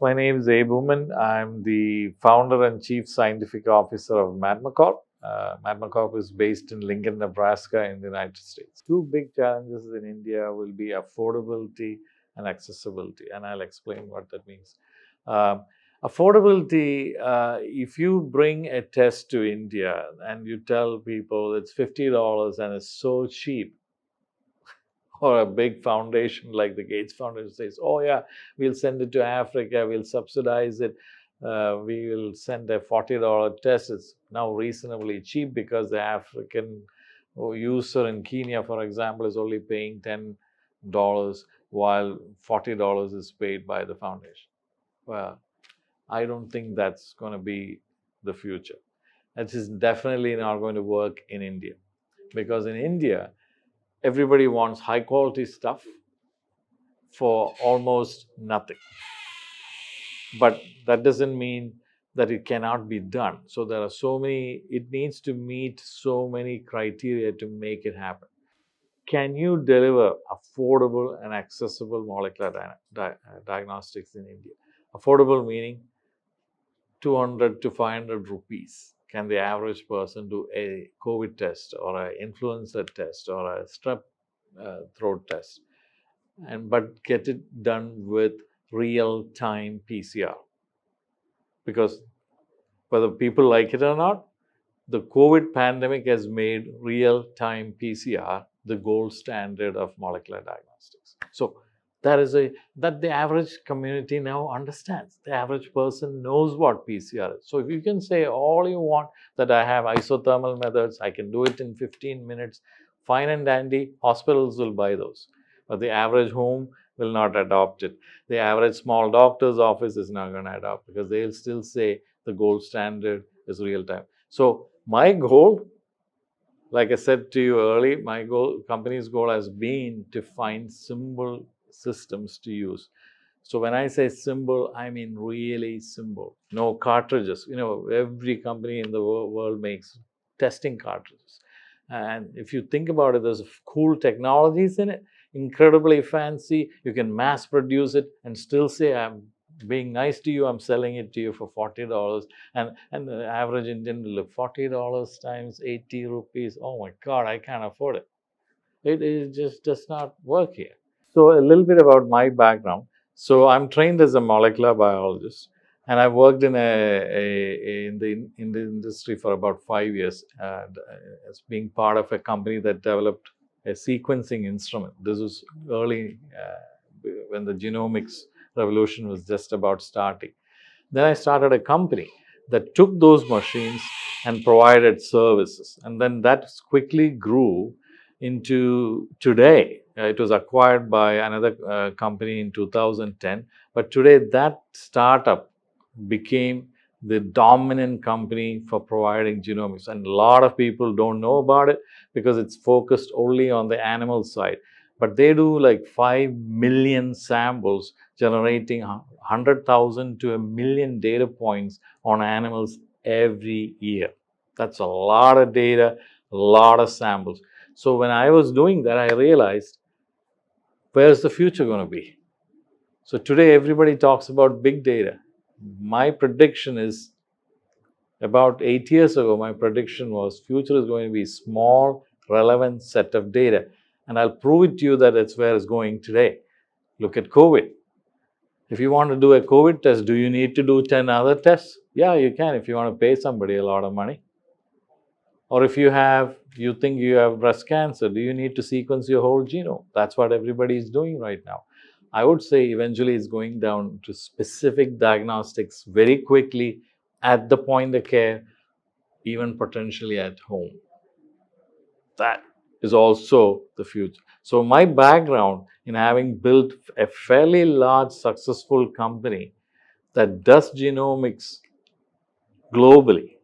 My name is Abe Oommen. I'm the founder and chief scientific officer of MatMaCorp. MatMaCorp is based in Lincoln, Nebraska in the United States. Two big challenges in India will be affordability and accessibility, and I'll explain what that means. Affordability, if you bring a test to India and you tell people it's $50 and it's so cheap, or a big foundation like the Gates Foundation says, oh yeah, we'll send it to Africa, we'll subsidize it, we will send a $40 test. It's now reasonably cheap because the African user in Kenya, for example, is only paying $10 while $40 is paid by the foundation. Well, I don't think that's going to be the future. That is definitely not going to work in India, because in India, everybody wants high quality stuff for almost nothing. But that doesn't mean that it cannot be done. So there are so many, it needs to meet so many criteria to make it happen. Can you deliver affordable and accessible molecular diagnostics in India? Affordable meaning 200 to 500 rupees. Can the average person do a COVID test or an influenza test or a strep throat test, but get it done with real-time PCR? Because whether people like it or not, the COVID pandemic has made real-time PCR the gold standard of molecular diagnostics. So that the average community now understands. The average person knows what PCR is. So if you can say all you want, that I have isothermal methods, I can do it in 15 minutes, fine and dandy, hospitals will buy those. But the average home will not adopt it. The average small doctor's office is not going to adopt, because they'll still say the gold standard is real time. So my goal, like I said to you earlier, my goal, company's goal has been to find simple systems to use. So when I say simple, I mean really simple. No cartridges. You know, every company in the world makes testing cartridges. And if you think about it, there's cool technologies in it, incredibly fancy. You can mass produce it and still say, I'm being nice to you, I'm selling it to you for $40. And the average Indian will look, $40 times 80 rupees. Oh my God, I can't afford it. It just does not work here. So a little bit about my background. So I'm trained as a molecular biologist, and I worked in the industry for about 5 years, as being part of a company that developed a sequencing instrument. This was early when the genomics revolution was just about starting. Then I started a company that took those machines and provided services, and then that quickly grew into today. It was acquired by another company in 2010, but today that startup became the dominant company for providing genomics. And a lot of people don't know about it because it's focused only on the animal side. But they do like 5 million samples, generating 100,000 to 1 million data points on animals every year. That's a lot of data, a lot of samples. So when I was doing that, I realized, where's the future going to be? So today everybody talks about big data. My prediction is, about 8 years ago, my prediction was future is going to be small, relevant set of data. And I'll prove it to you that it's where it's going today. Look at COVID. If you want to do a COVID test, do you need to do 10 other tests? Yeah, you can if you want to pay somebody a lot of money. Or if you think you have breast cancer, do you need to sequence your whole genome? That's what everybody is doing right now. I would say eventually it's going down to specific diagnostics very quickly at the point of care, even potentially at home. That is also the future. So my background in having built a fairly large, successful company that does genomics globally